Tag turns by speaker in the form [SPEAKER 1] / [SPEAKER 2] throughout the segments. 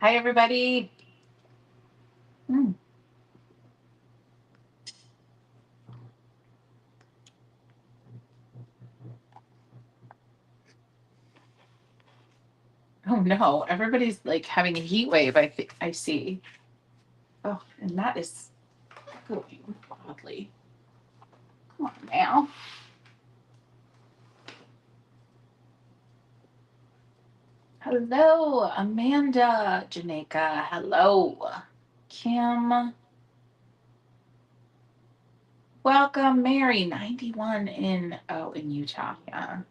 [SPEAKER 1] Hi, everybody. Mm. Oh no, everybody's like having a heat wave. I see. Oh, and that is going oddly. Come on now. Hello, Amanda, Janeka. Hello, Kim. Welcome, Mary. 91 in Utah. Yeah,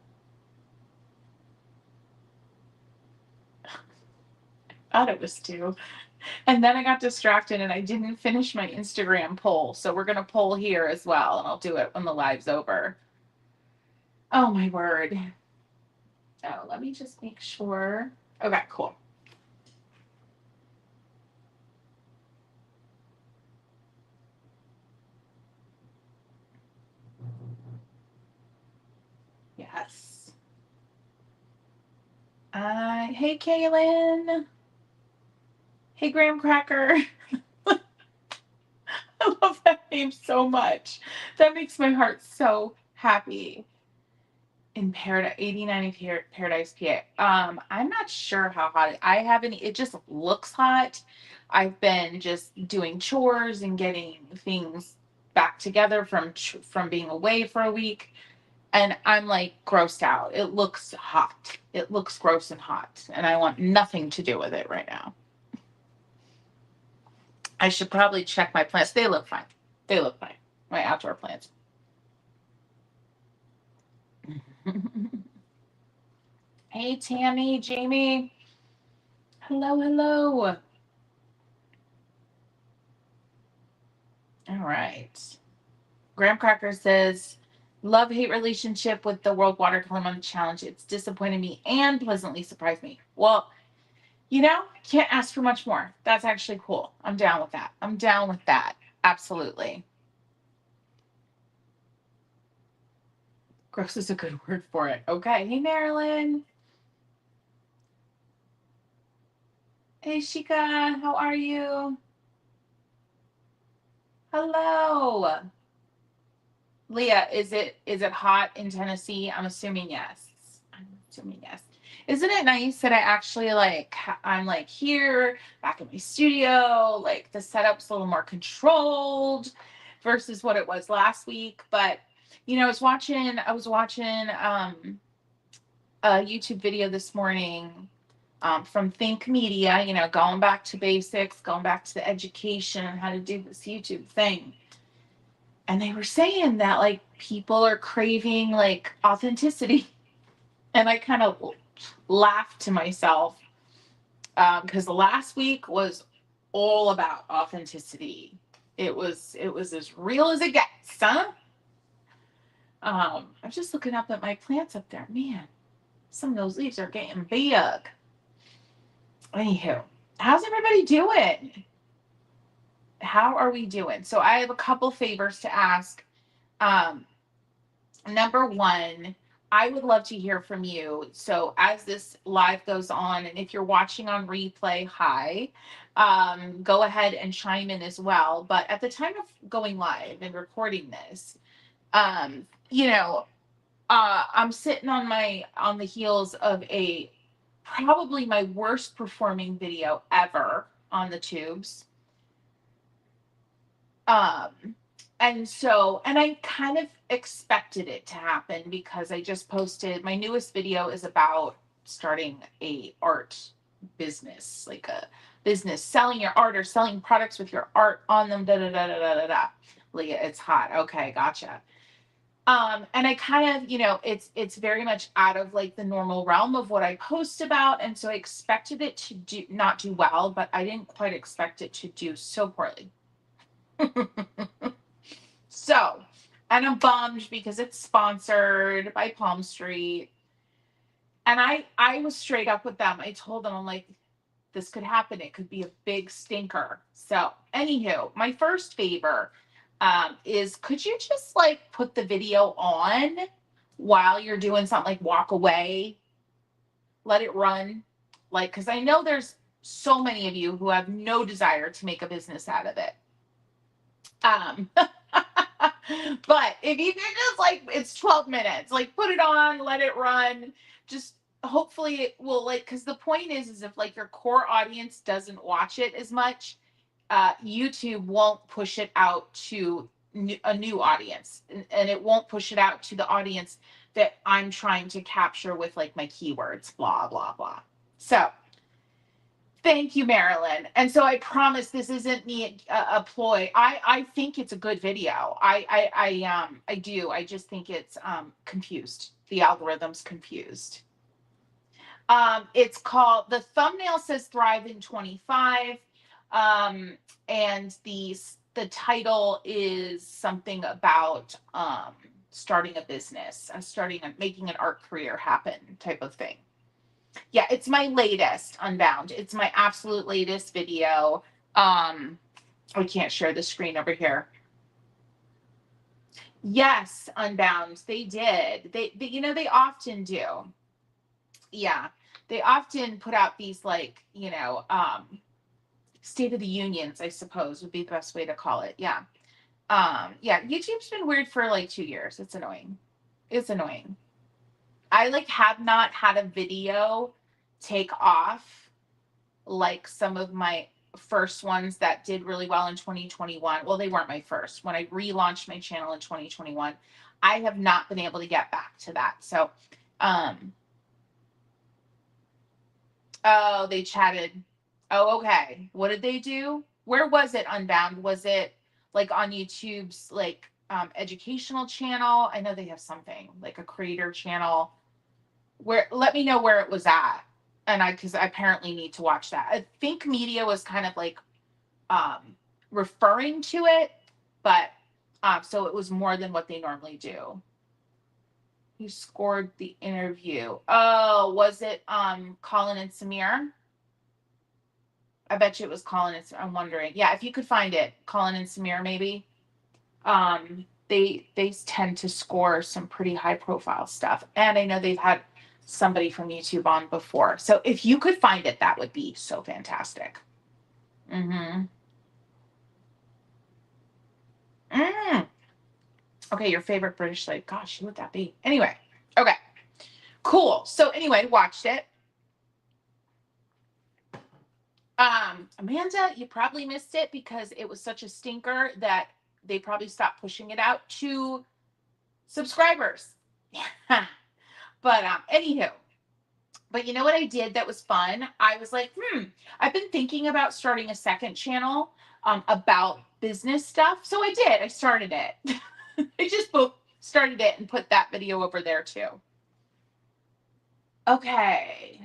[SPEAKER 1] thought it was two. And then I got distracted and I didn't finish my Instagram poll. So we're gonna poll here as well, and I'll do it when the live's over. Oh my word. Oh, let me just make sure. Okay, cool. Yes. Hey, Kaylin. Hey, Graham Cracker. I love that name so much. That makes my heart so happy. In Paradise, 89 Paradise, PA. I'm not sure how hot I haven't. It just looks hot. I've been just doing chores and getting things back together from being away for a week, and I'm like grossed out. It looks hot. It looks gross and hot, and I want nothing to do with it right now. I should probably check my plants. They look fine. They look fine. My outdoor plants. Hey, Tammy, Jamie. Hello, hello. All right. Graham Cracker says, love hate relationship with the World Watercolor Month Challenge. It's disappointed me and pleasantly surprised me. Well, can't ask for much more. That's actually cool. I'm down with that. I'm down with that. Absolutely. Gross is a good word for it. Okay. Hey, Marilyn. Hey, Shika. How are you? Hello. Leah, is it hot in Tennessee? I'm assuming yes. I'm assuming yes. Isn't it nice that I actually I'm like here back in my studio, like the setup's a little more controlled versus what it was last week. But I was watching a YouTube video this morning from Think Media, going back to basics, going back to the education, how to do this YouTube thing. And they were saying that like people are craving like authenticity. And I kind of laughed to myself because the last week was all about authenticity. It was as real as it gets, huh? I'm just looking up at my plants up there. Man, some of those leaves are getting big. Anywho, how's everybody doing? How are we doing? So I have a couple favors to ask. Um, Number one, I would love to hear from you. So as this live goes on, and if you're watching on replay, hi, go ahead and chime in as well. But at the time of going live and recording this, um, you know, I'm sitting on the heels of a probably my worst performing video ever on the tubes. Um, and I kind of expected it to happen because I just posted my newest video is about starting a art business, like a business selling your art or selling products with your art on them. Da da da da da da da. Leah, it's hot. Okay, gotcha. And I kind of, it's very much out of like the normal realm of what I post about, and so I expected it to do not do well, but I didn't quite expect it to do so poorly. So, and I'm bummed because it's sponsored by Palmstreet. And I was straight up with them. I told them, I'm like, this could happen. It could be a big stinker. So, anywho, my first favor is could you just like put the video on while you're doing something like walk away, let it run? Like, because I know so many of you who have no desire to make a business out of it. But if you can just like, it's 12 minutes, like put it on, let it run, just hopefully it will like, because the point is if like your core audience doesn't watch it as much, YouTube won't push it out to a new audience, and it won't push it out to the audience that I'm trying to capture with like my keywords, blah, blah, blah. So thank you, Marilyn. And so I promise this isn't me a ploy. I think it's a good video. I do. I just think it's confused. The algorithm's confused. It's called, the thumbnail says Thrive in 25. And the title is something about starting a business, making an art career happen type of thing. Yeah, it's my latest Unbound. It's my absolute latest video. I can't share the screen over here. Yes, Unbound, they did. They you know, they often do. Yeah, they often put out these like, you know, State of the Unions, I suppose would be the best way to call it. Yeah. Yeah, YouTube's been weird for like 2 years. It's annoying. It's annoying. I like have not had a video take off like some of my first ones that did really well in 2021. Well, they weren't my first. When I relaunched my channel in 2021, I have not been able to get back to that. So, oh, they chatted. Oh, okay. What did they do? Where was it, Unbound? Was it like on YouTube's like educational channel? I know they have something like a creator channel. Where, let me know where it was at. And because I apparently need to watch that. I think media was kind of like referring to it, but so it was more than what they normally do. Who scored the interview? Oh, was it Colin and Samir? I bet you it was Colin and Samir. I'm wondering. Yeah, if you could find it, Colin and Samir maybe. They tend to score some pretty high profile stuff. And I know they've had somebody from YouTube on before. So if you could find it, that would be so fantastic. Mm-hmm. Okay, your favorite British like, gosh, who would that be? Anyway, okay, cool. So anyway, watched it. Amanda, you probably missed it because it was such a stinker that they probably stopped pushing it out to subscribers. But anywho, but you know what I did that was fun? I was like, I've been thinking about starting a second channel about business stuff. So I did. I started it. I just started it and put that video over there too. Okay.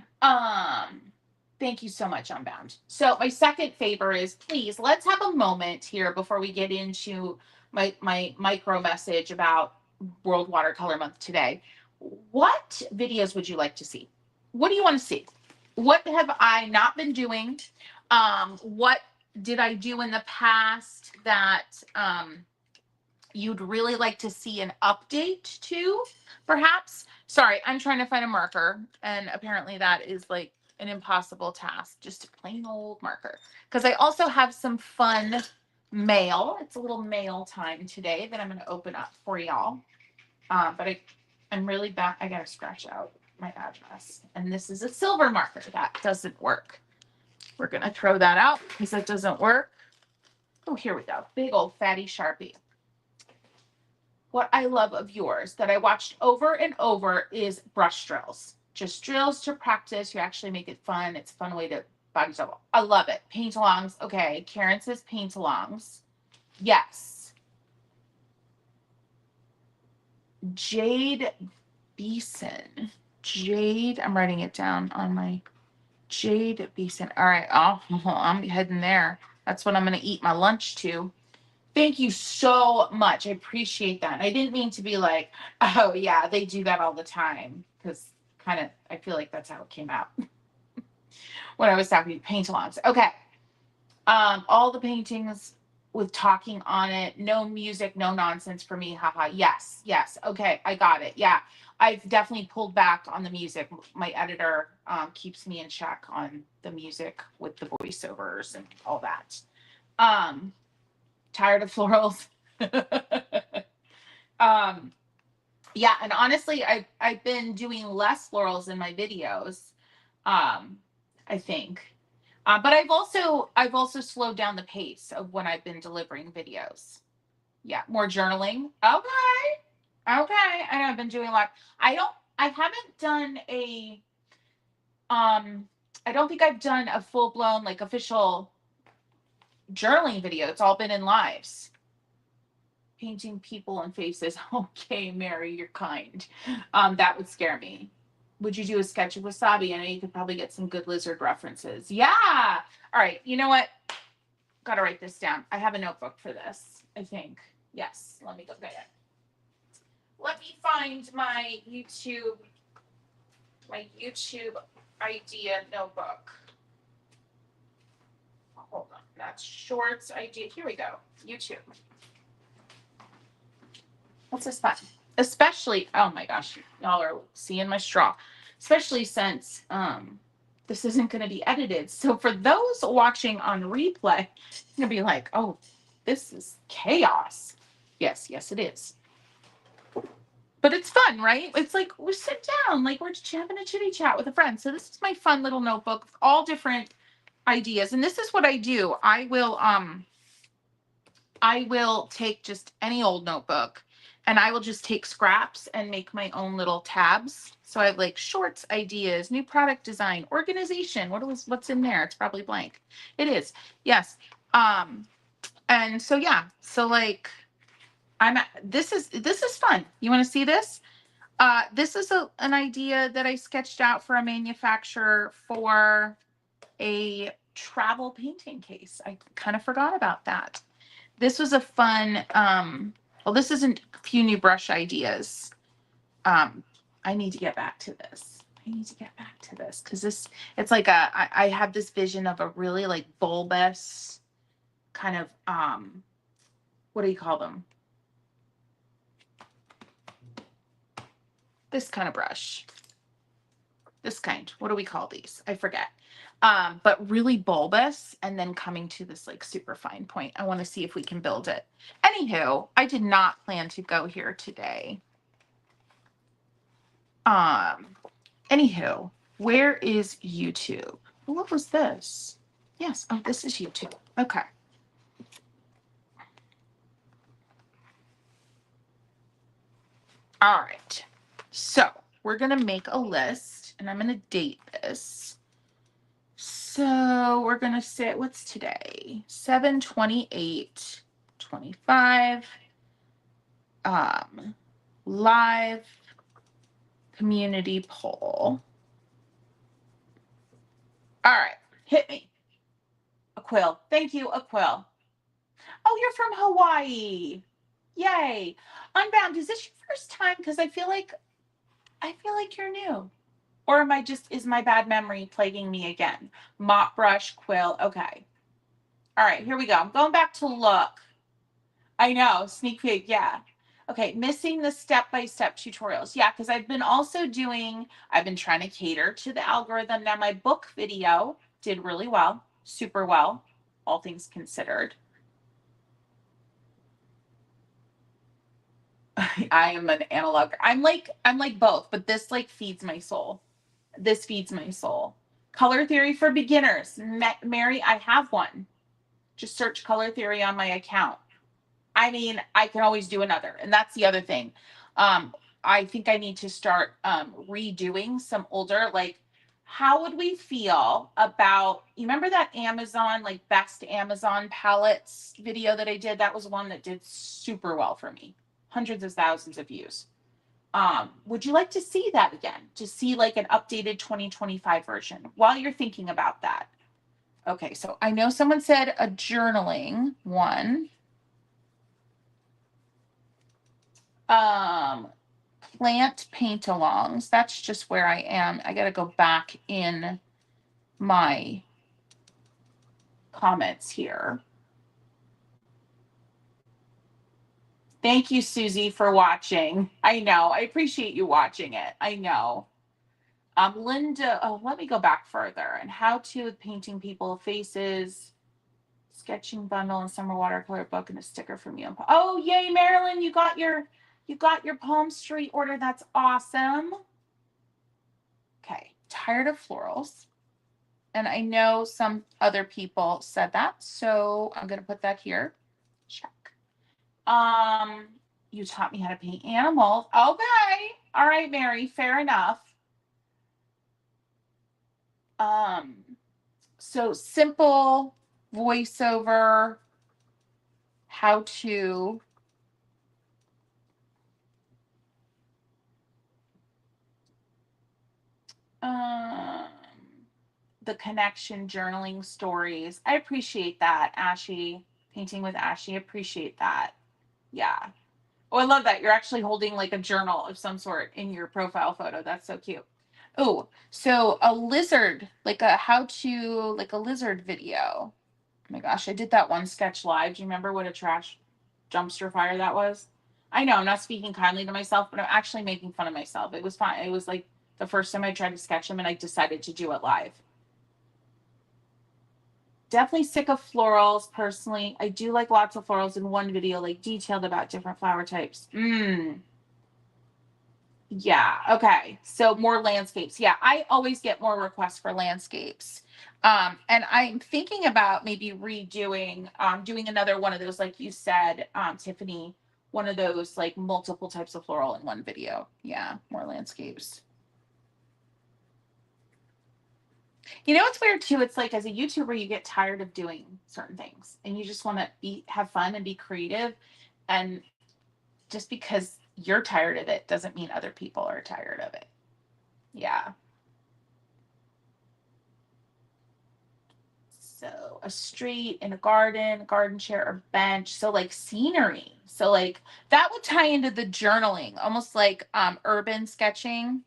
[SPEAKER 1] Thank you so much, Unbound. So my second favor is, please, let's have a moment here before we get into my micro message about World Watercolor Month today. What videos would you like to see? What do you want to see? What have I not been doing? What did I do in the past that you'd really like to see an update to, perhaps? Sorry, I'm trying to find a marker, and apparently that is like an impossible task, just a plain old marker. Because I also have some fun mail. It's a little mail time today that I'm going to open up for y'all. But I'm really bad. I got to scratch out my address. And this is a silver marker. That doesn't work. We're going to throw that out because that doesn't work. Oh, here we go. Big old fatty Sharpie. What I love of yours that I watched over and over is brush drills. Just drills to practice. You actually make it fun. It's a fun way to body double. I love it. Paint alongs. Okay. Karen says paint alongs. Yes. Jade Beeson. Jade. I'm writing it down on my Jade Beeson. All right. Oh, I'm heading there. That's what I'm going to eat my lunch to. Thank you so much. I appreciate that. I didn't mean to be like, oh yeah, they do that all the time. Because kind of, I feel like that's how it came out. When I was talking paint alongs. Okay. All the paintings with talking on it. No music, no nonsense for me. Haha. Yes. Yes. Okay. I got it. Yeah. I've definitely pulled back on the music. My editor keeps me in check on the music with the voiceovers and all that. Tired of florals. um, yeah, and honestly, I've been doing less florals in my videos. I think. But I've also slowed down the pace of when I've been delivering videos. Yeah, more journaling. Okay. Okay. I know I've been doing a lot. I haven't done a I don't think I've done a full blown like official journaling video. It's all been in lives. Painting people and faces. Okay, Mary, you're kind. That would scare me. Would you do a sketch of wasabi? I know you could probably get some good lizard references. Yeah. All right. You know what? Got to write this down. I have a notebook for this, I think. Yes. Let me go get it. Let me find my YouTube idea notebook. Hold on. That's shorts idea. Here we go. YouTube. What's this button? Especially, oh my gosh, y'all are seeing my straw. Especially since this isn't going to be edited. So for those watching on replay, it's going to be like, oh, this is chaos. Yes, it is. But it's fun, right? It's like we sit down, like we're just having a chitty chat with a friend. So this is my fun little notebook with all different ideas. And this is what I do. I will take just any old notebook and I will just take scraps and make my own little tabs. So I have like shorts, ideas, new product design, organization. What's in there? It's probably blank. It is. Yes. And so yeah, so like this is fun. You want to see this? This is an idea that I sketched out for a manufacturer for a travel painting case. I kind of forgot about that. This was a fun, well, this isn't a few new brush ideas. I need to get back to this. Because it's like I have this vision of a really like bulbous kind of, what do you call them? This kind of brush. This kind. What do we call these? I forget. But really bulbous and then coming to this like super fine point. I want to see if we can build it. Anywho, I did not plan to go here today. Anywho, where is YouTube? What was this? Yes. Oh, this is YouTube. Okay. All right. So we're going to make a list and I'm going to date this. So we're going to say, what's today? 7/28/25. Live community poll. All right. Hit me. Aquil. Thank you, Aquil. Oh, you're from Hawaii. Yay. Unbound, is this your first time? Because I feel like you're new. Or is my bad memory plaguing me again? Mop brush, quill. Okay. All right, here we go. I'm going back to look. I know, sneak peek, yeah. Okay, missing the step-by-step tutorials. Yeah, because I've been trying to cater to the algorithm. Now my book video did really well, super well, all things considered. I am an analog. I'm like both, but this like feeds my soul. This feeds my soul. Color theory for beginners. Mary, I have one. Just search color theory on my account. I mean, I can always do another. And that's the other thing. I think I need to start redoing some older, like, how would we feel about, you remember that Amazon, like best Amazon palettes video that I did? That was one that did super well for me. Hundreds of thousands of views. Would you like to see that again? To see like an updated 2025 version while you're thinking about that? Okay, so I know someone said a journaling one. Plant paint-alongs. That's just where I am. I got to go back in my comments here. Thank you, Susie, for watching. I know. I appreciate you watching it. I know. Linda, oh, let me go back further. And how to with painting people faces, sketching bundle, and summer watercolor book, and a sticker from you. Oh, yay, Marilyn, you got your Palmstreet order. That's awesome. Okay, tired of florals. And I know some other people said that, so I'm gonna put that here. Check. You taught me how to paint animals. Okay. All right, Mary, fair enough. So simple voiceover, how to the connection journaling stories. I appreciate that, Ashy. Painting with Ashy. Appreciate that. Yeah. Oh, I love that. You're actually holding like a journal of some sort in your profile photo. That's so cute. Oh, so a lizard, like a how to, like a lizard video. Oh my gosh, I did that one sketch live. Do you remember what a trash dumpster fire that was? I know I'm not speaking kindly to myself, but I'm actually making fun of myself. It was fine. It was like the first time I tried to sketch them and I decided to do it live. Definitely sick of florals personally. I do like lots of florals in one video, like detailed about different flower types. Yeah. Okay. So more landscapes. Yeah. I always get more requests for landscapes. And I'm thinking about maybe redoing, doing another one of those, like you said, Tiffany, one of those like multiple types of floral in one video. Yeah. More landscapes. You know what's weird too? It's like as a YouTuber, you get tired of doing certain things and you just want to have fun and be creative. And just because you're tired of it doesn't mean other people are tired of it. Yeah. So a street in a garden chair or bench. So like scenery. So like that would tie into the journaling, almost like urban sketching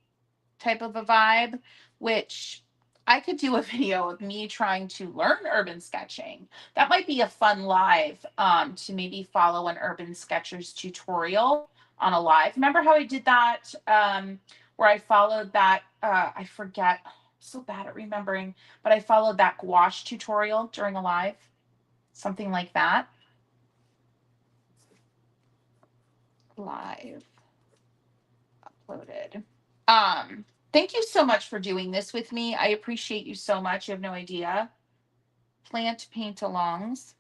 [SPEAKER 1] type of a vibe, which I could do a video of me trying to learn urban sketching. That might be a fun live to maybe follow an urban sketcher's tutorial on a live. Remember how I did that where I followed that, I forget, I'm so bad at remembering, but I followed that gouache tutorial during a live, something like that. Live uploaded. Thank you so much for doing this with me. I appreciate you so much. You have no idea. Plant paint alongs.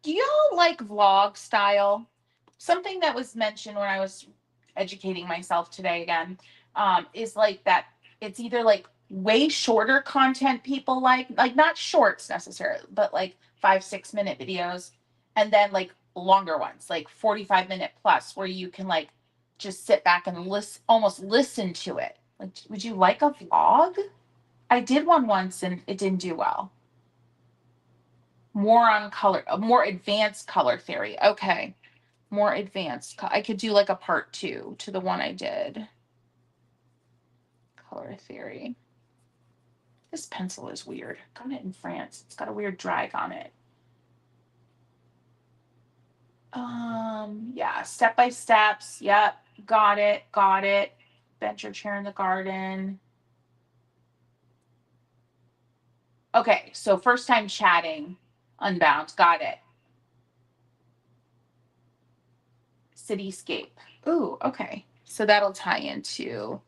[SPEAKER 1] Do y'all like vlog style? Something that was mentioned when I was educating myself today again, is like that it's either like way shorter content people like not shorts necessarily, but like 5-6 minute videos, and then like longer ones, like 45-minute plus, where you can like just sit back and almost listen to it. Like, would you like a vlog? I did one once and it didn't do well. More on color, more advanced color theory. Okay. More advanced. I could do like a part 2 to the one I did. Color theory. This pencil is weird. Got it in France. It's got a weird drag on it. Yeah, step by steps. Yep. Got it. Got it. Bench or chair in the garden. Okay, so first time chatting. Unbound. Got it. Cityscape. Ooh, okay. So that'll tie into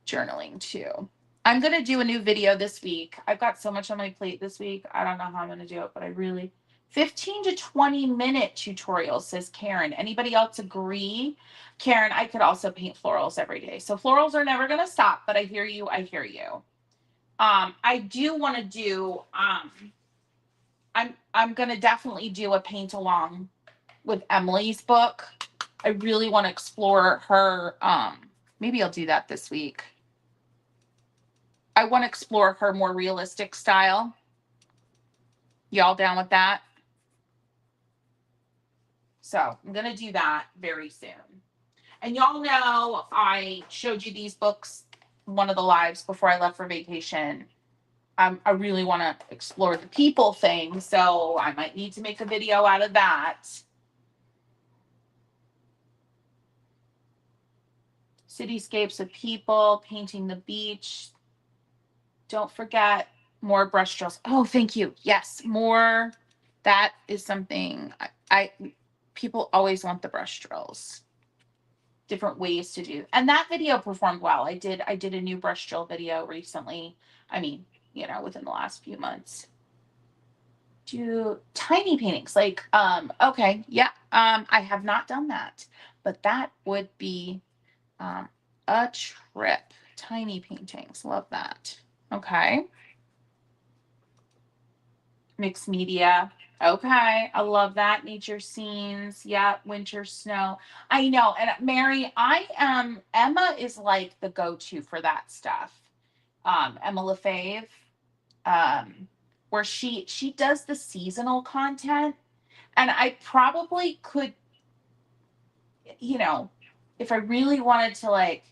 [SPEAKER 1] journaling too. I'm going to do a new video this week. I've got so much on my plate this week. I don't know how I'm going to do it, but I really 15 to 20 minute tutorials, says Karen. Anybody else agree? Karen, I could also paint florals every day. So florals are never going to stop, but I hear you. I hear you. I do want to do, I'm going to definitely do a paint along with Emily's book. I really want to explore her. Maybe I'll do that this week. I want to explore her more realistic style. Y'all down with that? So I'm going to do that very soon. And y'all know I showed you these books, one of the lives before I left for vacation. I really want to explore the people thing, so I might need to make a video out of that. Cityscapes of people, painting the beach. Don't forget more brush drills. Oh, thank you. Yes, more. That is something I people always want the brush drills. Different ways to do. And that video performed well. I did a new brush drill video recently. I mean, you know, within the last few months. Do tiny paintings like okay, yeah. I have not done that, but that would be a trip. Tiny paintings. Love that. Okay. Mixed media. Okay. I love that. Nature scenes. Yeah. Winter snow. I know. And Mary, I am, Emma is like the go-to for that stuff. Emma LaFave, where she does the seasonal content. And I probably could, you know, if I really wanted to like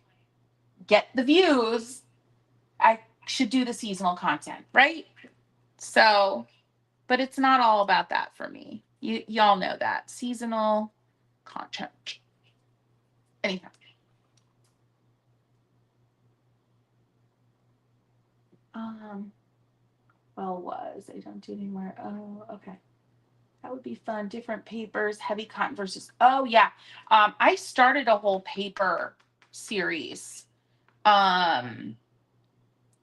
[SPEAKER 1] get the views, I should do the seasonal content, right? So, but it's not all about that for me. Y'all know that. Seasonal content. Anyhow. Well, I don't do anymore. Oh, okay. That would be fun. Different papers, heavy cotton versus, oh yeah. I started a whole paper series. And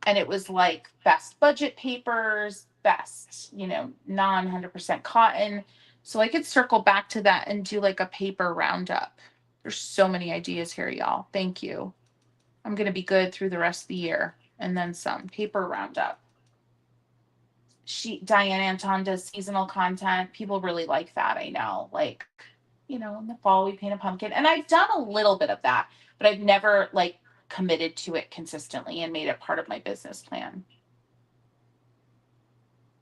[SPEAKER 1] it was like best budget papers, best, you know, non 100% cotton. So I could circle back to that and do like a paper roundup. There's so many ideas here, y'all. Thank you. I'm going to be good through the rest of the year and then some. Paper roundup. Diane Anton does seasonal content. People really like that. I know. Like, you know, in the fall we paint a pumpkin. And I've done a little bit of that, but I've never like committed to it consistently and made it part of my business plan.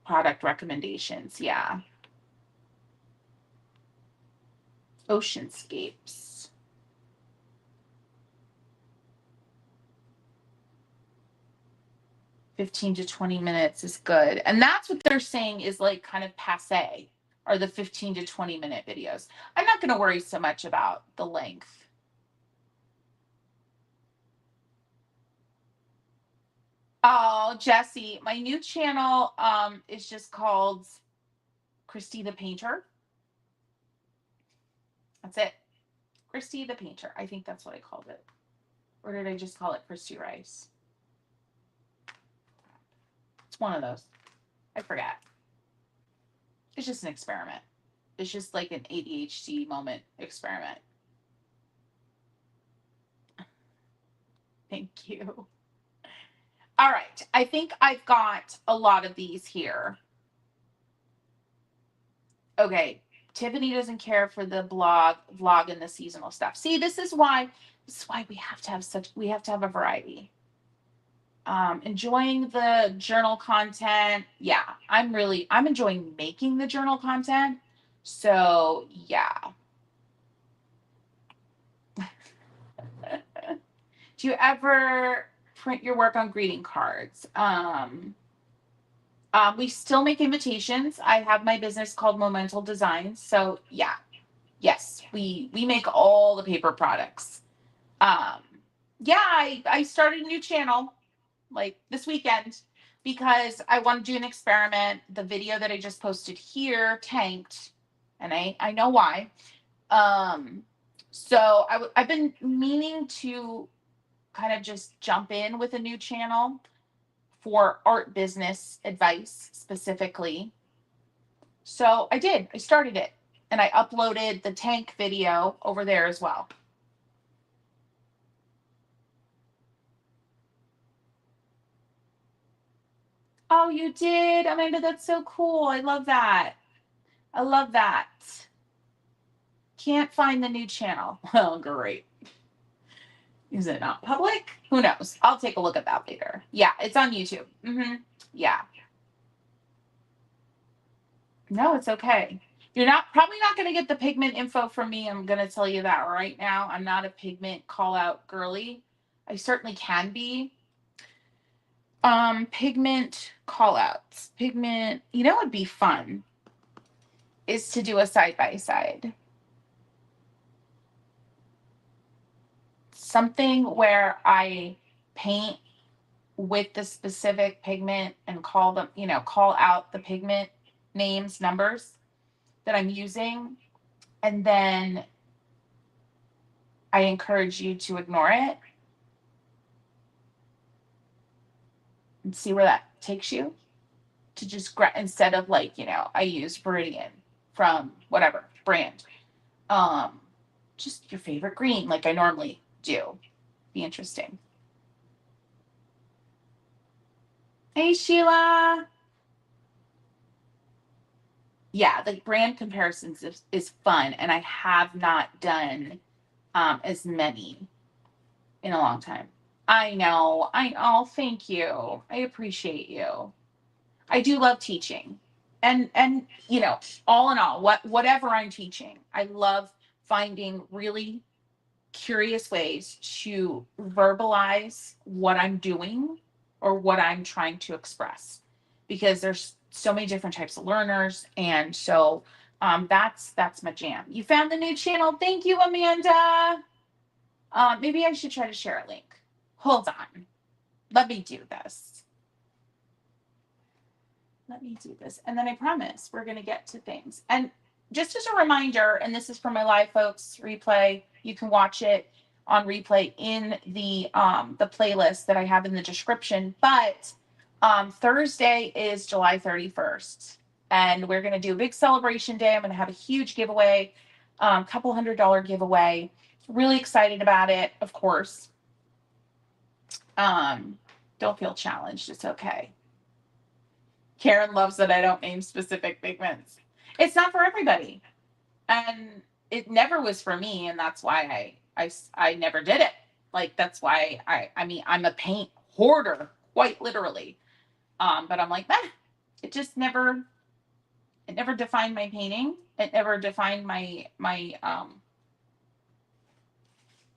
[SPEAKER 1] Product recommendations, yeah. Oceanscapes. "15 to 20 minutes is good." And that's what they're saying is like kind of passe, are the 15 to 20-minute videos. I'm not going to worry so much about the length. Oh, Jesse, my new channel is just called Christy the Painter. That's it. Christy the Painter. I think that's what I called it. Or did I just call it Christy Rice? It's one of those. I forget. It's just an experiment. It's just like an ADHD moment experiment. Thank you. All right. I think I've got a lot of these here. Okay. Tiffany doesn't care for the vlog and the seasonal stuff. See, this is why we have to have a variety. Enjoying the journal content. Yeah, I'm enjoying making the journal content. So yeah. Do you ever print your work on greeting cards? We still make invitations. I have my business called Momental Designs. So yeah, yes, we make all the paper products. Yeah, I started a new channel like this weekend because I want to do an experiment. The video that I just posted here tanked, and I know why. So I've been meaning to kind of just jump in with a new channel for art business advice specifically. So I did. I started it and I uploaded the tank video over there as well. Oh, you did? Amanda, that's so cool. I love that. I love that. Can't find the new channel. Oh, great. Is it not public? Who knows? I'll take a look at that later. Yeah, it's on YouTube. Yeah. No, it's okay. You're probably not going to get the pigment info from me. I'm going to tell you that right now. I'm not a pigment call out girly. I certainly can be. Pigment call outs. Pigment, you know what would be fun is to do a side by side. Something where I paint with the specific pigment and call them, you know, call out the pigment names, numbers that I'm using. And then I encourage you to ignore it and see where that takes you. To just instead of like, you know, I use Viridian from whatever brand. Just your favorite green, like I normally do. Be interesting. Hey Sheila. Yeah, the brand comparisons is fun, and I have not done as many in a long time. I know. Oh, thank you. I appreciate you. I do love teaching. And you know, all in all, whatever I'm teaching, I love finding really curious ways to verbalize what I'm doing or what I'm trying to express, because there's so many different types of learners, and so that's my jam. You found the new channel. Thank you, Amanda. Maybe I should try to share a link. Hold on. Let me do this. Let me do this. And then I promise we're going to get to things. And just as a reminder, and this is for my live folks replay, you can watch it on replay in the playlist that I have in the description. But Thursday is July 31st. And we're going to do a big celebration day. I'm going to have a huge giveaway, couple $100 giveaway. Really excited about it, of course. Don't feel challenged. It's okay. Karen loves that I don't name specific pigments. It's not for everybody. And it never was for me. And that's why I never did it. Like, that's why I mean, I'm a paint hoarder, quite literally. But I'm like, it just never, it never defined my painting. It never defined my,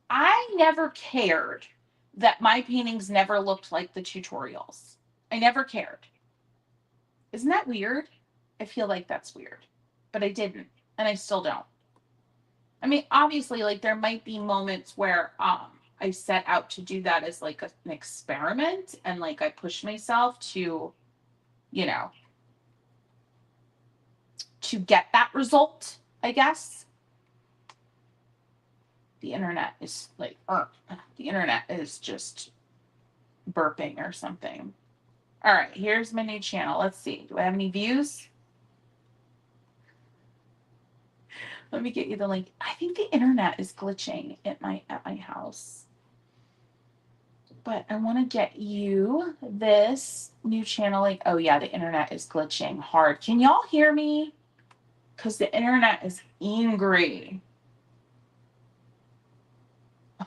[SPEAKER 1] I never cared that my paintings never looked like the tutorials. I never cared. Isn't that weird? I feel like that's weird, but I didn't, and I still don't. I mean, obviously, like there might be moments where I set out to do that as like an experiment, and like I push myself to, you know, to get that result, I guess. The internet is like, the internet is just burping or something. All right, here's my new channel. Let's see. Do I have any views? Let me get you the link. I think the internet is glitching at my house. But I want to get you this new channel link. Oh yeah, the internet is glitching hard. Can y'all hear me? Because the internet is angry.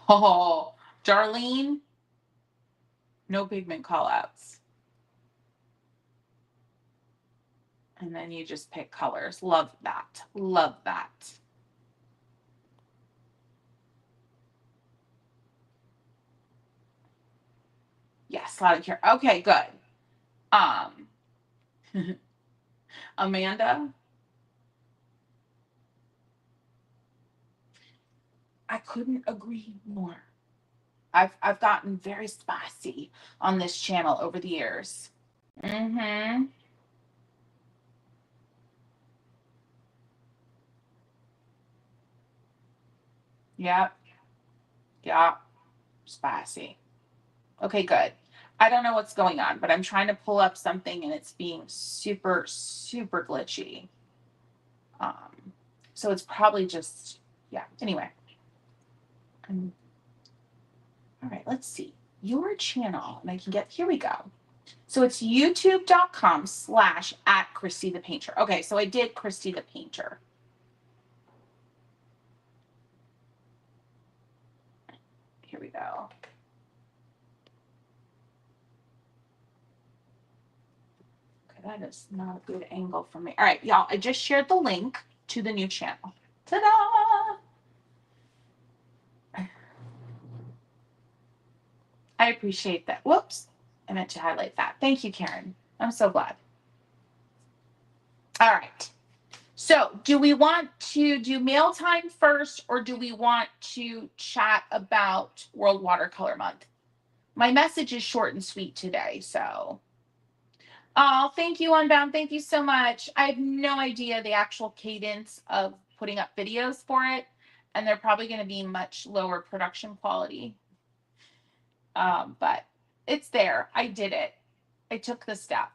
[SPEAKER 1] Oh, Darlene, no pigment callouts. And then you just pick colors. Love that. Love that. Yes, loud and clear. Okay, good. Amanda, I couldn't agree more. I've gotten very spicy on this channel over the years. Mm-hmm. Yep. Yeah. Spicy. Okay, good. I don't know what's going on, but I'm trying to pull up something and it's being super, super glitchy. So it's probably just, yeah. Anyway. All right, let's see. Your channel, and I can get, here we go. So it's youtube.com/@Christy the Painter. Okay, so I did Christy the Painter. Here we go. Okay, that is not a good angle for me. All right, y'all, I just shared the link to the new channel. Ta-da! I appreciate that. Whoops. I meant to highlight that. Thank you, Karen. I'm so glad. All right. So do we want to do mail time first, or do we want to chat about World Watercolor Month? My message is short and sweet today, so. Oh, thank you, Unbound. Thank you so much. I have no idea the actual cadence of putting up videos for it, and they're probably going to be much lower production quality. But it's there. I did it. I took the step.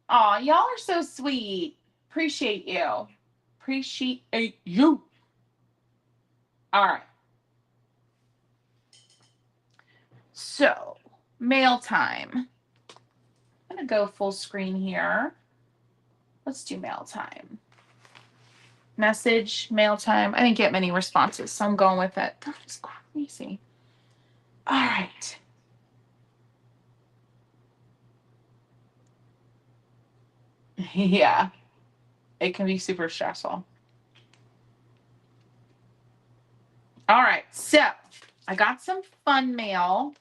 [SPEAKER 1] Oh, y'all are so sweet. Appreciate you. Appreciate you. All right. So, mail time. I'm going to go full screen here. Let's do mail time. Message, mail time. I didn't get many responses, so I'm going with it. That is crazy. All right. Yeah, it can be super stressful. All right, so I got some fun mail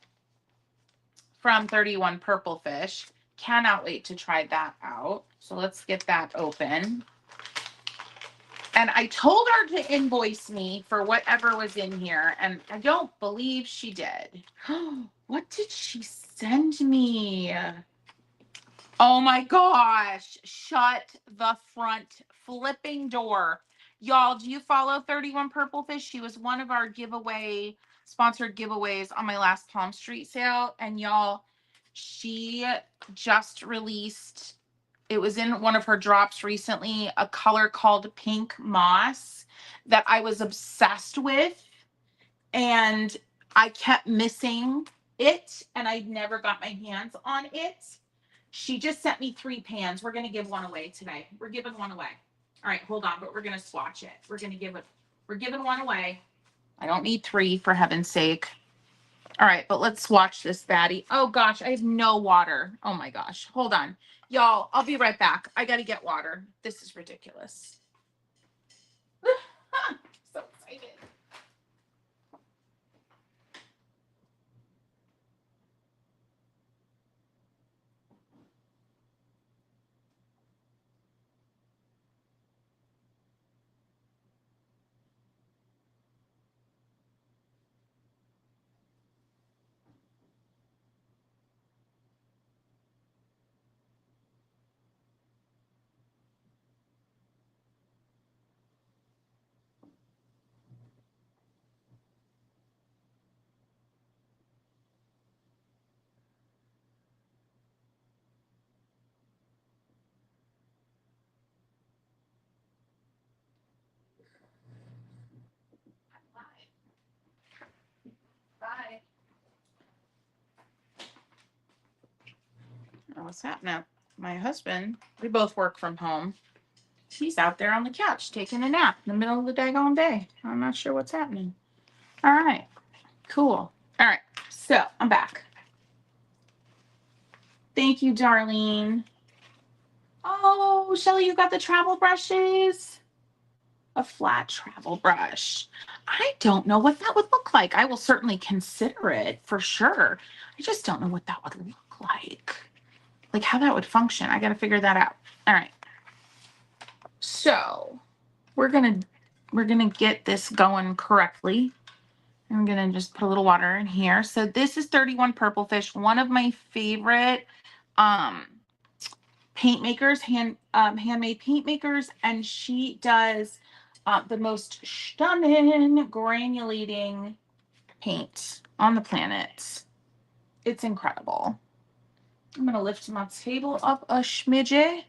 [SPEAKER 1] from 31 Purple Fish. Cannot wait to try that out. So let's get that open. And I told her to invoice me for whatever was in here, and I don't believe she did. What did she send me? Oh my gosh. Shut the front flipping door. Y'all, do you follow 31 Purple Fish? She was one of our sponsored giveaways on my last Palmstreet sale. And y'all, she just released, it was in one of her drops recently, a color called Pink Moss that I was obsessed with. And I kept missing it, and I never got my hands on it. She just sent me 3 pans. We're going to give one away today. We're giving one away. All right, hold on, but we're going to swatch it. We're giving one away. I don't need 3, for heaven's sake. All right, but let's swatch this baddie. Oh gosh, I have no water. Oh my gosh. Hold on. Y'all, I'll be right back. I got to get water. This is ridiculous. So excited. Bye. Oh, what's happening? My husband, we both work from home. He's out there on the couch taking a nap in the middle of the daggone day. I'm not sure what's happening. All right, cool. All right, so I'm back. Thank you, Darlene. Oh, Shelly, you got the travel brushes? A flat travel brush. I don't know what that would look like. I will certainly consider it for sure. I just don't know what that would look like how that would function. I got to figure that out. All right. So we're gonna get this going correctly. I'm gonna just put a little water in here. So this is 31 Purple Fish, one of my favorite paint makers, handmade paint makers, and she does the most stunning granulating paint on the planet. It's incredible. I'm gonna lift my table up a smidge.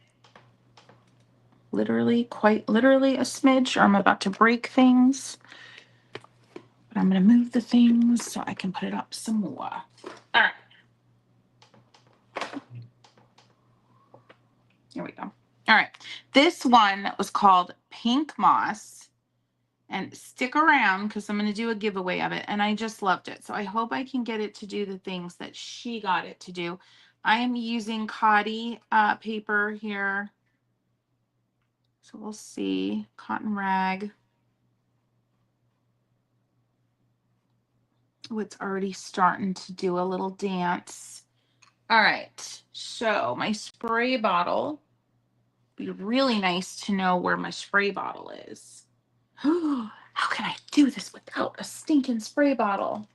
[SPEAKER 1] Literally, quite literally a smidge, or I'm about to break things. But I'm gonna move the things so I can put it up some more. All right. Here we go. All right. This one was called Pink Moss. And stick around because I'm going to do a giveaway of it. And I just loved it. So I hope I can get it to do the things that she got it to do. I am using Cotty paper here. So we'll see. Cotton rag. Oh, it's already starting to do a little dance. All right, so my spray bottle. Be really nice to know where my spray bottle is. How can I do this without a stinking spray bottle?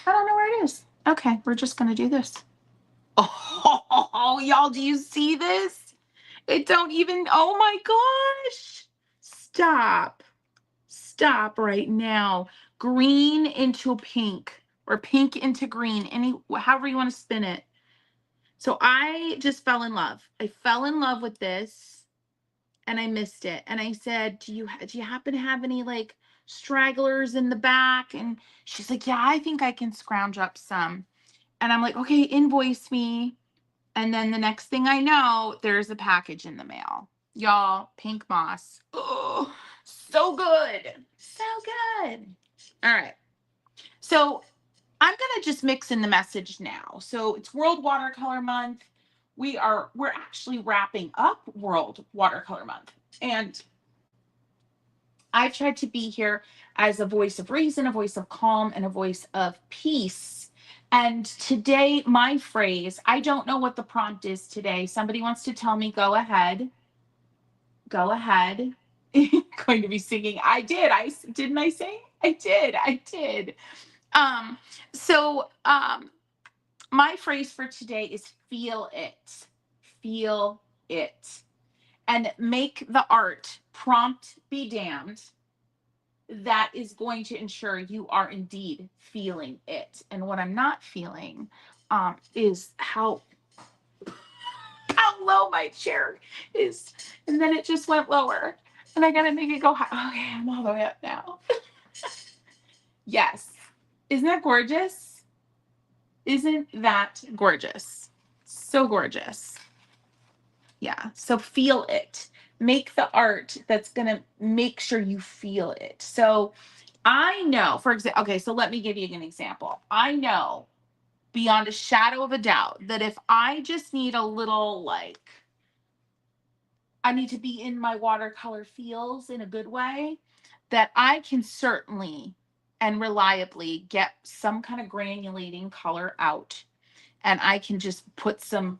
[SPEAKER 1] I don't know where it is. Okay, we're just gonna do this. Oh, y'all, do you see this? It don't even, oh my gosh. Stop. Stop right now. Green into pink or pink into green, however you want to spin it. So I just fell in love. I fell in love with this and I missed it. And I said, do you happen to have any like stragglers in the back? And she's like, yeah, I think I can scrounge up some. And I'm like, okay, invoice me. And then the next thing I know, there's a package in the mail. Y'all, pink moss. Oh, so good. So good. All right. So I'm going to just mix in the message now. So it's World Watercolor Month. We're actually wrapping up World Watercolor Month. And I've tried to be here as a voice of reason, a voice of calm, and a voice of peace. And today, my phrase, I don't know what the prompt is today. Somebody wants to tell me, go ahead. Go ahead. Going to be singing. I did. Didn't I sing? I did. I did. Um, so my phrase for today is feel it. Feel it. And make the art prompt be damned. That is going to ensure you are indeed feeling it. And what I'm not feeling is how low my chair is. And then it just went lower. And I gotta make it go high. Okay, I'm all the way up now. Yes. Isn't that gorgeous? Isn't that gorgeous? So gorgeous. Yeah. So feel it. Make the art that's gonna make sure you feel it. So I know, for example, okay, so let me give you an example. I know beyond a shadow of a doubt that if I just need a little, like, I need to be in my watercolor feels in a good way, that I can certainly and reliably get some kind of granulating color out and I can just put some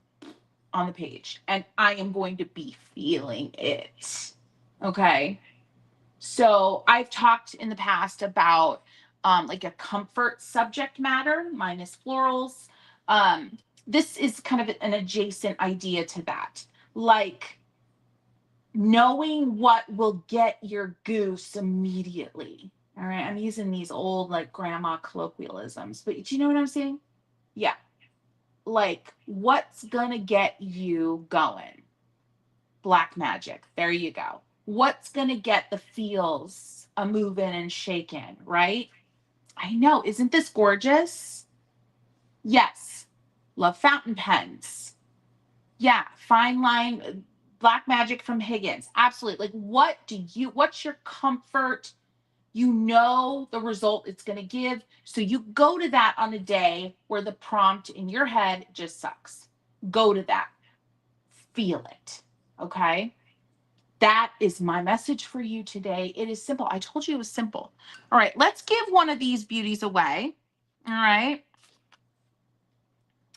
[SPEAKER 1] on the page and I am going to be feeling it. Okay. So I've talked in the past about like a comfort subject matter minus florals. This is kind of an adjacent idea to that. Like knowing what will get your goose immediately. All right. I'm using these old like grandma colloquialisms, but do you know what I'm saying? Yeah. Like what's going to get you going? Black magic. There you go. What's going to get the feels a moving and shaking, right? I know. Isn't this gorgeous? Yes. Love fountain pens. Yeah. Fine line, black magic from Higgins. Absolutely. Like, what's your comfort? You know the result it's going to give. So you go to that on a day where the prompt in your head just sucks. Go to that. Feel it. Okay. That is my message for you today. It is simple. I told you it was simple. All right, let's give one of these beauties away. All right.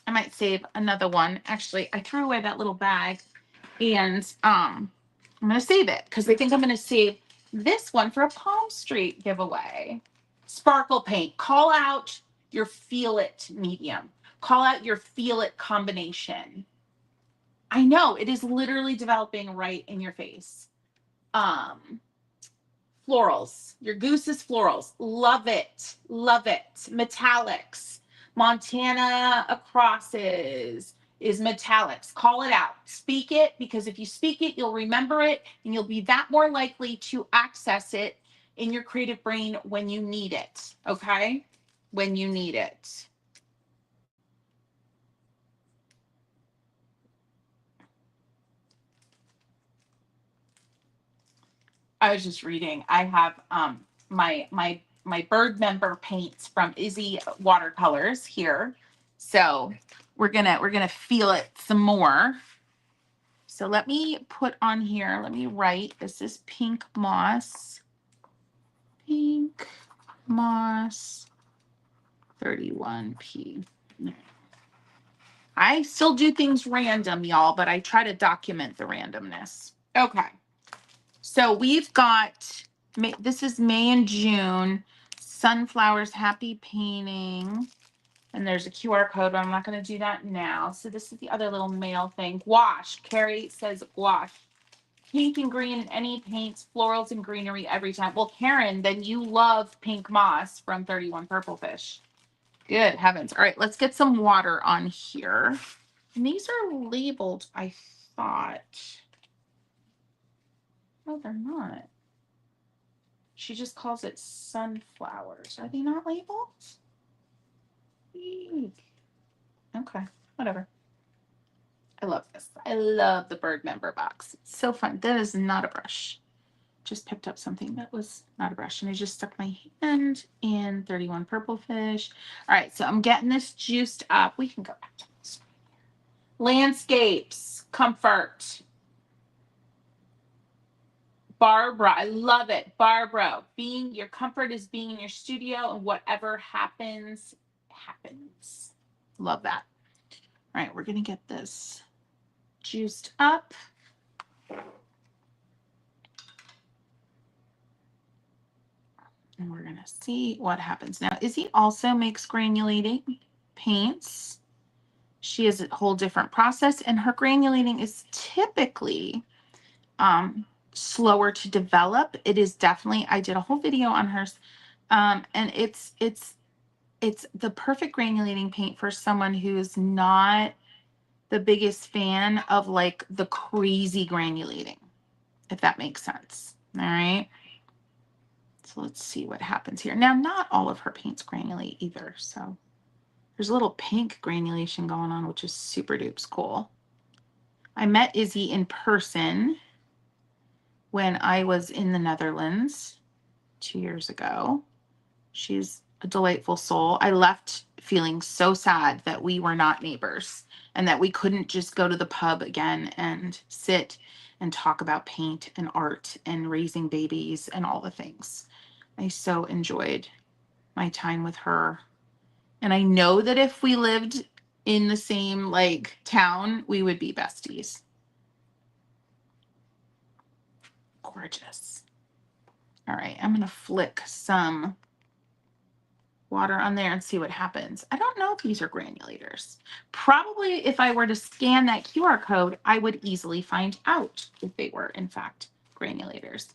[SPEAKER 1] I might save another one. Actually, I threw away that little bag and I'm going to save it because I think I'm going to save this one for a Palmstreet giveaway. Sparkle paint. Call out your feel it medium. Call out your feel it combination. I know it is literally developing right in your face. Florals, your goose's florals. Love it. Love it. Metallics. Montana acrosses is metallics. Call it out. Speak it, because if you speak it, you'll remember it and you'll be that more likely to access it in your creative brain when you need it. Okay? When you need it. I was just reading. I have my bird member paints from Izzy Watercolors here. So we're gonna feel it some more. So let me put on here, let me write, this is pink moss. Pink moss 31P. I still do things random, y'all, but I try to document the randomness. Okay. So we've got, this is May and June, Sunflowers Happy Painting. And there's a QR code, but I'm not going to do that now. So this is the other little mail thing. Gouache. Carrie says gouache. Pink and green in any paints, florals and greenery every time. Well, Karen, then you love pink moss from 31 Purple Fish. Good heavens. All right, let's get some water on here. And these are labeled, I thought. No, they're not. She just calls it sunflowers. Are they not labeled? Eek. Okay, whatever. I love this. I love the bird member box. It's so fun. That is not a brush. Just picked up something that was not a brush, and I just stuck my hand in 31 Purple Fish. All right, so I'm getting this juiced up. We can go back to this. Landscapes, comfort. Barbara, I love it. Barbara, your comfort is being in your studio, and whatever happens, happens. Love that. All right, we're going to get this juiced up. And we're going to see what happens. Now, Izzy also makes granulating paints. She has a whole different process, and her granulating is typically slower to develop. It is definitely, I did a whole video on hers, and it's the perfect granulating paint for someone who's not the biggest fan of like the crazy granulating, if that makes sense. All right. So let's see what happens here. Now, not all of her paints granulate either. So there's a little pink granulation going on, which is super dupes cool. I met Izzy in person when I was in the Netherlands 2 years ago. She's a delightful soul. I left feeling so sad that we were not neighbors and that we couldn't just go to the pub again and sit and talk about paint and art and raising babies and all the things. I so enjoyed my time with her. And I know that if we lived in the same like town, we would be besties. Gorgeous. All right, I'm going to flick some water on there and see what happens. I don't know if these are granulators. Probably if I were to scan that QR code, I would easily find out if they were in fact granulators.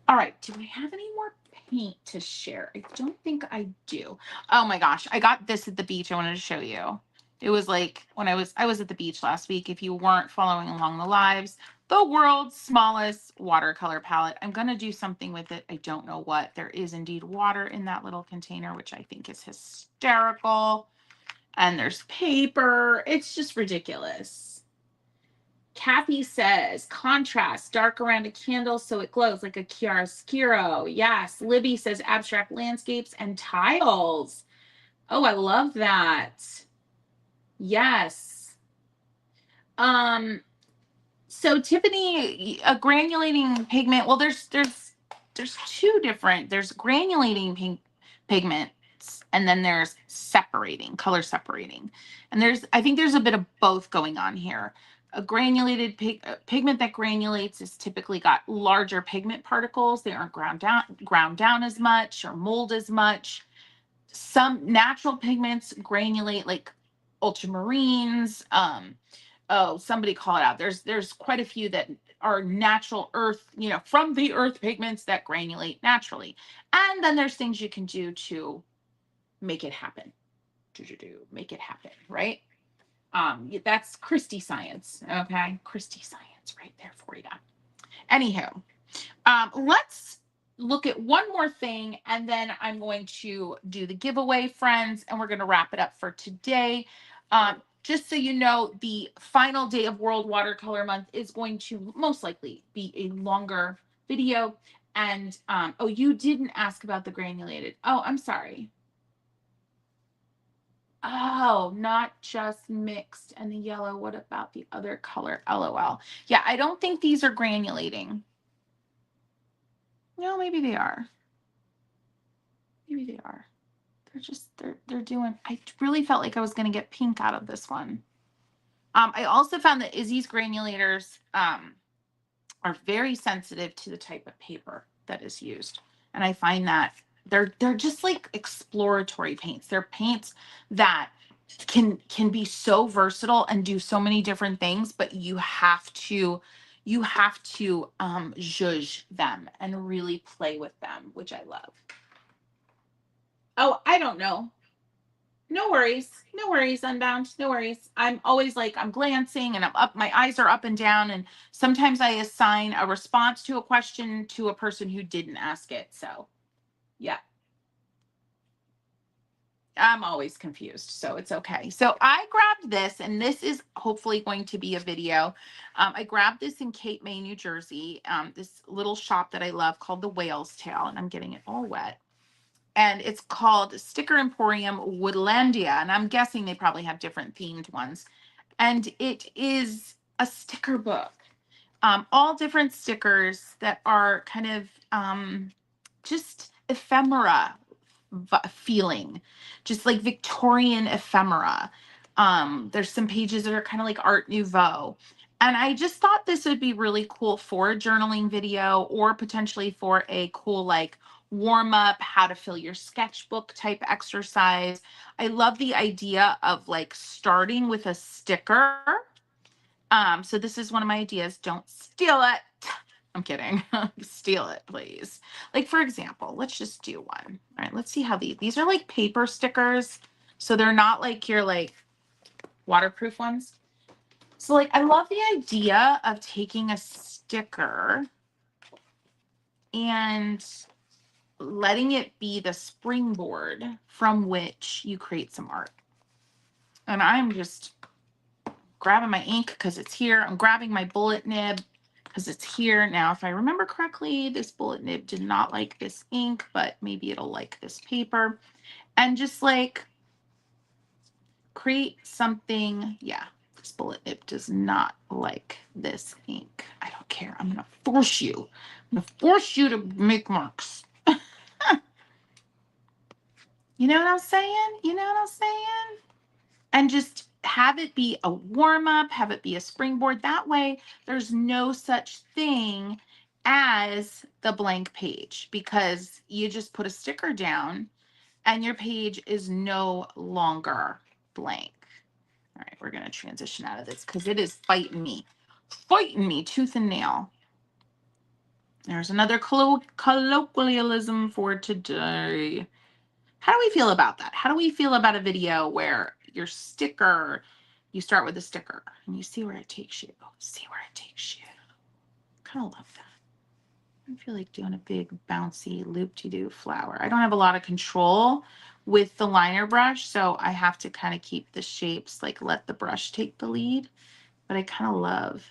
[SPEAKER 1] All right, do I have any more paint to share? I don't think I do. Oh my gosh, I got this at the beach. I wanted to show you. It was like when I was at the beach last week. If you weren't following along the lives, the world's smallest watercolor palette. I'm going to do something with it. I don't know what. There is indeed water in that little container, which I think is hysterical. And there's paper. It's just ridiculous. Kathy says, contrast, dark around a candle so it glows like a chiaroscuro. Yes. Libby says, abstract landscapes and tiles. Oh, I love that. Yes. So Tiffany, a granulating pigment, well, there's two different, there's granulating pigments, and then there's color separating. And I think there's a bit of both going on here. A granulated pigment that granulates is typically got larger pigment particles. They aren't ground down as much or mold as much. Some natural pigments granulate like ultramarines. Oh, somebody call it out. There's quite a few that are natural earth, from the earth pigments that granulate naturally. And then there's things you can do to make it happen. Make it happen, right? That's Christy science. Okay. Christy science right there for you. Anywho, let's look at one more thing, and then I'm going to do the giveaway, friends, and we're going to wrap it up for today. Just so you know, the final day of World Watercolor Month is going to most likely be a longer video. And, oh, you didn't ask about the granulated. Oh, I'm sorry. Oh, not just mixed and the yellow. What about the other color? LOL. Yeah, I don't think these are granulating. No, maybe they are. Maybe they are. they're doing, I really felt like I was going to get pink out of this one. I also found that Izzy's granulators are very sensitive to the type of paper that is used. And I find that they're just like exploratory paints. They're paints that can be so versatile and do so many different things, but you have to zhuzh them and really play with them, which I love. Oh, I don't know. No worries. No worries, Unbound. No worries. I'm always like, I'm glancing and I'm up, my eyes are up and down. And sometimes I assign a response to a question to a person who didn't ask it. So, yeah. I'm always confused, so it's okay. So I grabbed this, and this is hopefully going to be a video. I grabbed this in Cape May, New Jersey, this little shop that I love called the Whale's Tail, and I'm getting it all wet. And it's called Sticker Emporium Woodlandia, and I'm guessing they probably have different themed ones. And it is a sticker book, all different stickers that are kind of just ephemera feeling, just like Victorian ephemera. There's some pages that are kind of like Art Nouveau. And I just thought this would be really cool for a journaling video, or potentially for a cool like warm up, how to fill your sketchbook type exercise. I love the idea of like starting with a sticker. So this is one of my ideas. Don't steal it. I'm kidding. Steal it, please. Like, for example, let's just do one. All right, let's see how these are like paper stickers. So they're not like your like waterproof ones. So like, I love the idea of taking a sticker and letting it be the springboard from which you create some art. And I'm just grabbing my ink because it's here. I'm grabbing my bullet nib because it's here. Now, if I remember correctly, this bullet nib did not like this ink, but maybe it'll like this paper. And just like create something. Yeah, this bullet nib does not like this ink. I don't care. I'm going to force you. I'm going to force you to make marks. You know what I'm saying? You know what I'm saying? And just have it be a warm up, have it be a springboard. That way, there's no such thing as the blank page, because you just put a sticker down and your page is no longer blank. All right, we're going to transition out of this because it is fighting me tooth and nail. There's another colloquialism for today. How do we feel about that? How do we feel about a video where your sticker, you start with a sticker and you see where it takes you? See where it takes you. Kind of love that. I feel like doing a big bouncy loop-de-doo flower. I don't have a lot of control with the liner brush, so I have to kind of keep the shapes, like let the brush take the lead. But I kind of love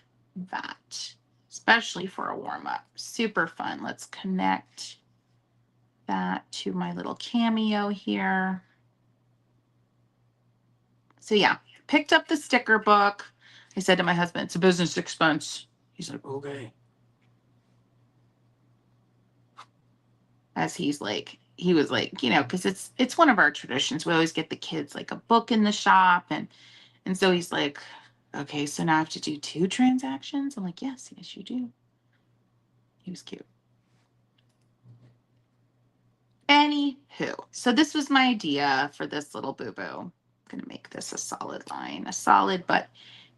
[SPEAKER 1] that, especially for a warm-up. Super fun. Let's connect that to my little cameo here. So yeah, picked up the sticker book. I said to my husband, it's a business expense. He's like, okay. As he's like, he was like, you know, because it's one of our traditions. We always get the kids like a book in the shop. And so he's like, okay, so now I have to do 2 transactions? I'm like, yes, you do. He was cute. Anywho, so this was my idea for this little boo-boo. I'm going to make this a solid line, a solid but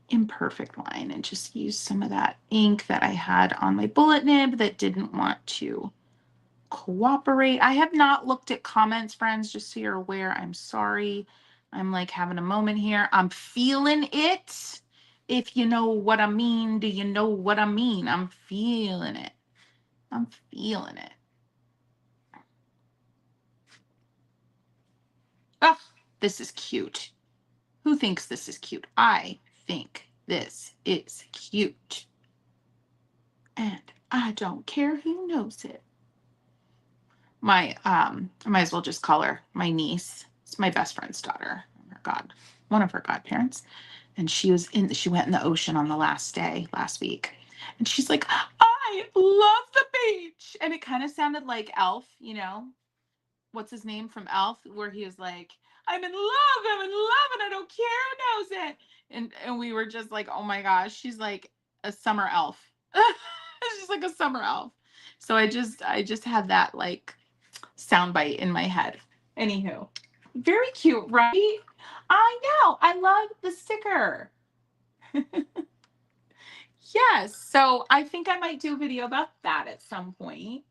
[SPEAKER 1] imperfect line, and just use some of that ink that I had on my bullet nib that didn't want to cooperate. I have not looked at comments, friends, just so you're aware. I'm sorry. I'm like having a moment here. I'm feeling it. If you know what I mean, do you know what I mean? I'm feeling it. I'm feeling it. Oh, this is cute. Who thinks this is cute? I think this is cute. And I don't care who knows it. My, I might as well just call her my niece. It's my best friend's daughter. One of her godparents. And she went in the ocean on the last day, last week. And she's like, I love the beach. And it kind of sounded like Elf, you know? what's his name from Elf, where he was like, I'm in love, and I don't care who knows it. And we were just like, oh my gosh, she's like a summer elf. She's like a summer elf. So I just had that like soundbite in my head. Anywho, very cute, right? I know. I love the sticker. Yes. So I think I might do a video about that at some point.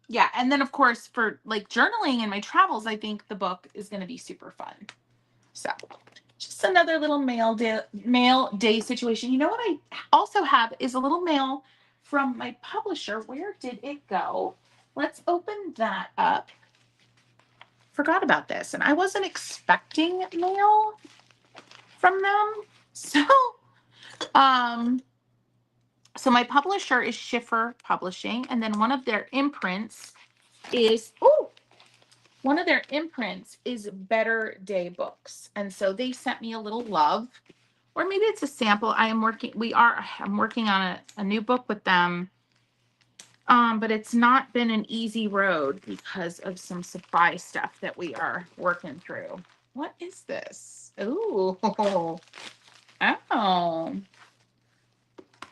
[SPEAKER 1] Yeah. And then, of course, for like journaling and my travels, I think the book is going to be super fun. So just another little mail day situation. You know what I also have is a little mail from my publisher. Where did it go? Let's open that up. Forgot about this, and I wasn't expecting mail from them. So my publisher is Schiffer Publishing, and then one of their imprints is Better Day Books. And so they sent me a little love, or maybe it's a sample. I'm working on a new book with them. But it's not been an easy road because of some supply stuff that we are working through. What is this? Ooh. Oh.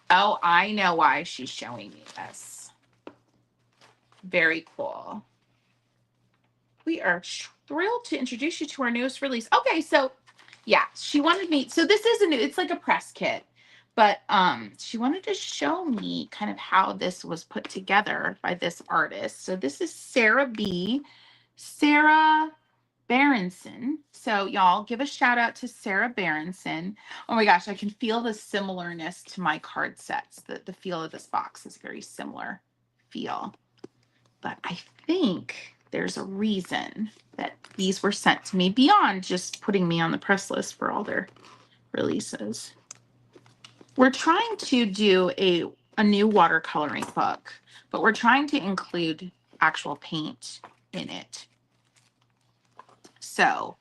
[SPEAKER 1] Oh, I know why she's showing me this. Very cool. We are thrilled to introduce you to our newest release. Okay, so yeah, she wanted me. So this is it's like a press kit, but she wanted to show me kind of how this was put together by this artist. So this is Sarah Berenson. So y'all give a shout out to Sarah Berenson. Oh my gosh, I can feel the similarness to my card sets. The feel of this box is very similar feel. But I think there's a reason that these were sent to me beyond just putting me on the press list for all their releases. We're trying to do a new watercoloring book, but we're trying to include actual paint in it. So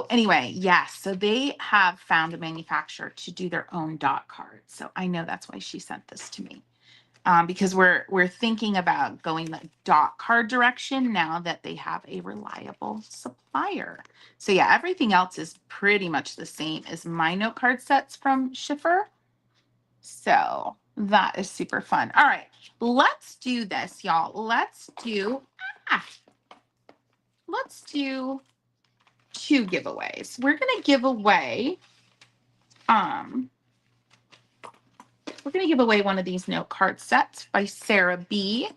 [SPEAKER 1] anyway, yes. So they have found a manufacturer to do their own dot cards. So I know that's why she sent this to me. Because we're thinking about going the dot card direction now that they have a reliable supplier. So yeah, everything else is pretty much the same as my note card sets from Schiffer. So that is super fun. All right, let's do this, y'all. Let's do 2 giveaways. We're gonna give away one of these note card sets by Sarah B.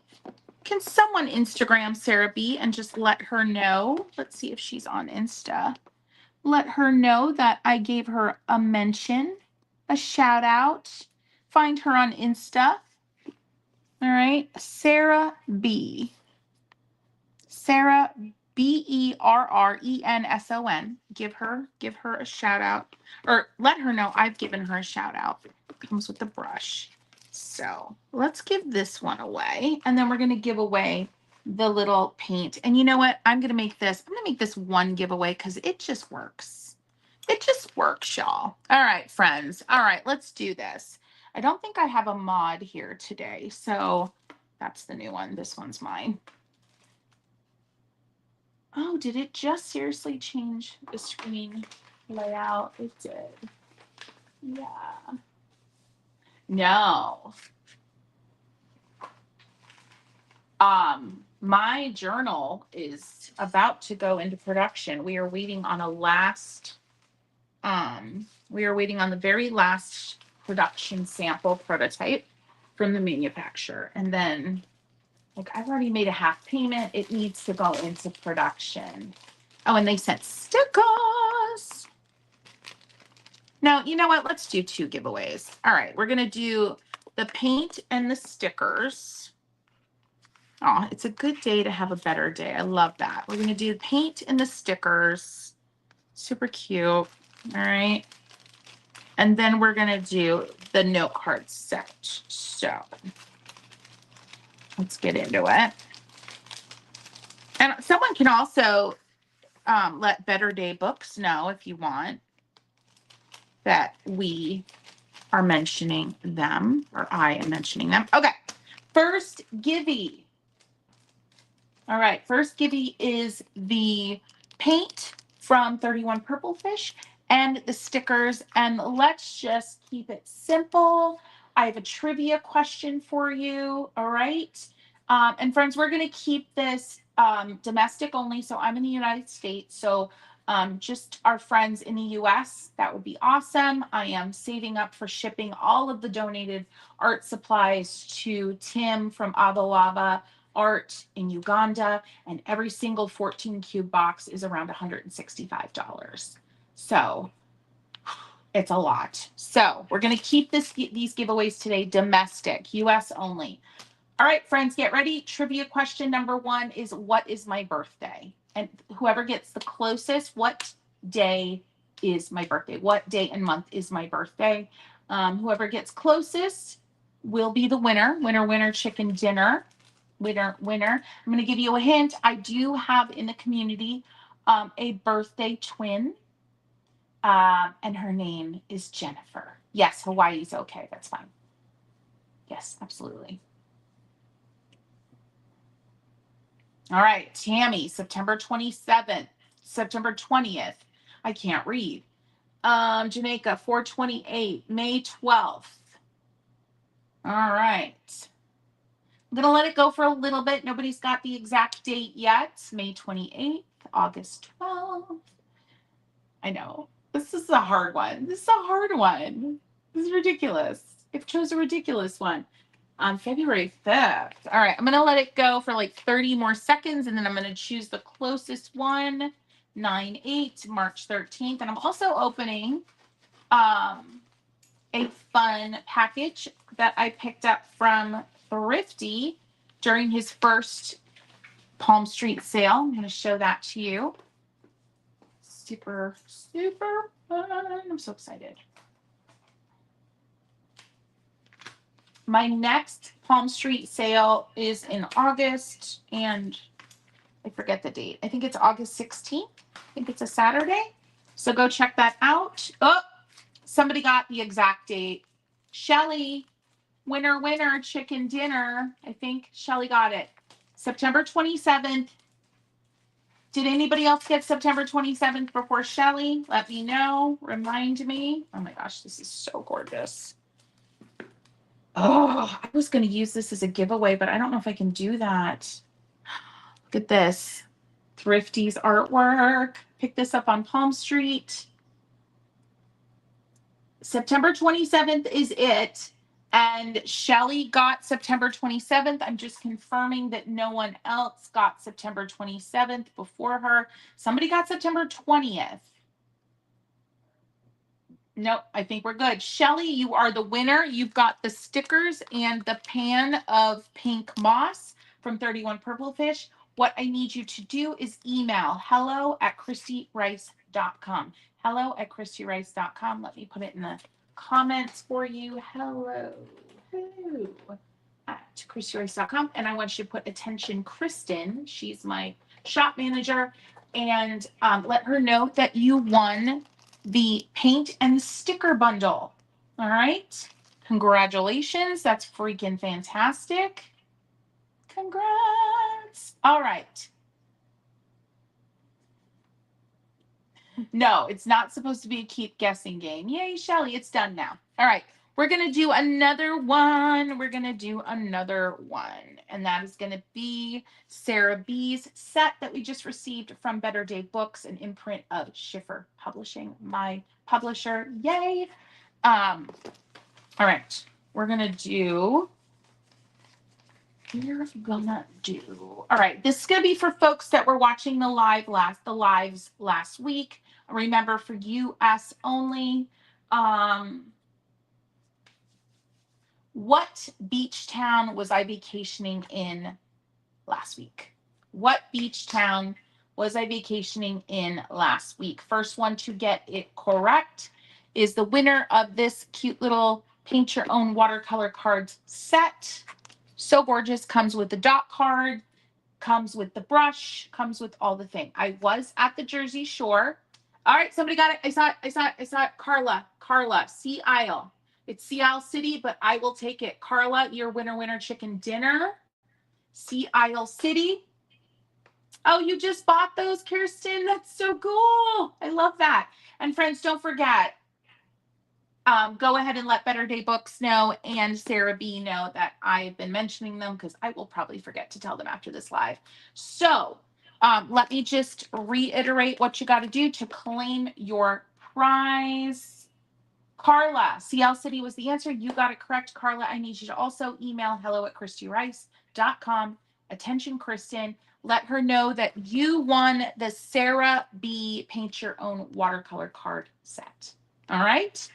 [SPEAKER 1] Can someone Instagram Sarah B and just let her know? Let's see if she's on Insta. Let her know that I gave her a mention, a shout out. Find her on Insta. All right, Sarah B. Sarah Berrenson. Give her a shout out, or let her know I've given her a shout out. Comes with the brush. So let's give this one away, and then we're gonna give away the little paint. And you know what? I'm gonna make this one giveaway because it just works. It just works, y'all. All right, friends. All right, let's do this. I don't think I have a mod here today, so that's the new one. This one's mine. Oh, did it just seriously change the screen layout? It did. Yeah. No. My journal is about to go into production. We are waiting on the very last production sample prototype from the manufacturer. And then, like, I've already made a half payment. It needs to go into production. Oh, and they sent stickers. Now, you know what? Let's do 2 giveaways. All right, we're going to do the paint and the stickers. Oh, it's a good day to have a better day. I love that. We're going to do the paint and the stickers. Super cute. All right. And then we're going to do the note card set. So let's get into it. And someone can also let Better Day Books know if you want that we are mentioning them, or I am mentioning them. Okay. First givey. All right, first givey is the paint from 31 Purple Fish and the stickers. And let's just keep it simple. I have a trivia question for you. All right. And friends, we're going to keep this domestic only. So I'm in the United States. So just our friends in the US, that would be awesome. I am saving up for shipping all of the donated art supplies to Tim from Avalava Art in Uganda, and every single 14 cube box is around $165. So it's a lot. So we're going to keep these giveaways today domestic, US only. All right, friends, get ready. Trivia question number 1 is, what is my birthday? And whoever gets the closest, what day is my birthday? What day and month is my birthday? Whoever gets closest will be the winner. Winner, winner, chicken dinner. Winner, winner. I'm going to give you a hint. I do have in the community a birthday twin, and her name is Jennifer. Yes, Hawaii's okay. That's fine. Yes, absolutely. All right, Tammy, September 27th, September 20th. I can't read. Jamaica, 4/28, May 12th. All right. I'm going to let it go for a little bit. Nobody's got the exact date yet. May 28th, August 12th. I know. This is a hard one. This is a hard one. This is ridiculous. I've chosen a ridiculous one. On February 5th. All right, I'm going to let it go for like 30 more seconds, and then I'm going to choose the closest one. 9/8, March 13th. And I'm also opening a fun package that I picked up from Thrifty during his first Palmstreet sale. I'm going to show that to you. Super, super fun. I'm so excited. My next Palmstreet sale is in August, and I forget the date. I think it's August 16th. I think it's a Saturday. So go check that out. Oh, somebody got the exact date. Shelly, winner, winner, chicken dinner. I think Shelly got it. September 27th. Did anybody else get September 27th before Shelly? Let me know. Remind me. Oh my gosh, this is so gorgeous. Oh, I was going to use this as a giveaway, but I don't know if I can do that. Look at this. Thrifty's artwork. Pick this up on Palmstreet. September 27th is it. And Shelly got September 27th. I'm just confirming that no one else got September 27th before her. Somebody got September 20th. Nope, I think we're good. Shelly, you are the winner. You've got the stickers and the pan of pink moss from 31 Purple Fish. What I need you to do is email hello@christyrice.com. Hello@christyrice.com. Let me put it in the comments for you. Hello@christyrice.com. And I want you to put attention Kristen. She's my shop manager. And let her know that you won the paint and sticker bundle. All right. Congratulations. That's freaking fantastic. Congrats. All right. No, it's not supposed to be a keep guessing game. Yay, Shelly, it's done now. All right. We're going to do another one. We're going to do another one. And that is going to be Sarah B's set that we just received from Better Day Books, an imprint of Schiffer Publishing, my publisher. Yay. All right. We're going to do... All right. This is going to be for folks that were watching the lives last week. Remember, for US only. What beach town was I vacationing in last week? What beach town was I vacationing in last week? First one to get it correct is the winner of this cute little paint your own watercolor cards set. So gorgeous. Comes with the dot card, comes with the brush, comes with all the thing. I was at the Jersey Shore. All right, somebody got it. I saw it. Carla, Sea Isle. It's Sea Isle City, but I will take it. Carla, your winner, winner, chicken dinner. Sea Isle City. Oh, you just bought those, Kirsten? That's so cool. I love that. And friends, don't forget, go ahead and let Better Day Books know and Sarah B know that I've been mentioning them because I will probably forget to tell them after this live. So let me just reiterate what you got to do to claim your prize. Carla, CL City was the answer. You got it correct. Carla, I need you to also email hello@christyrice.com. Attention, Kristen. Let her know that you won the Sarah B Paint Your Own Watercolor Card set. All right.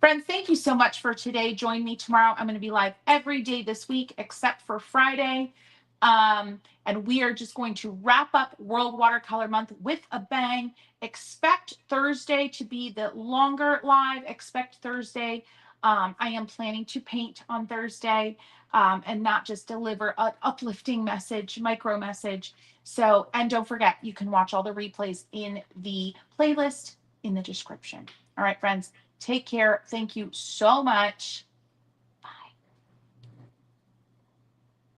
[SPEAKER 1] Friends, thank you so much for today. Join me tomorrow. I'm going to be live every day this week except for Friday. And we are just going to wrap up World Watercolor Month with a bang. Expect Thursday to be the longer live. Expect Thursday. I am planning to paint on Thursday and not just deliver an uplifting message, micro message. So, and don't forget, you can watch all the replays in the playlist in the description. All right, friends, take care. Thank you so much.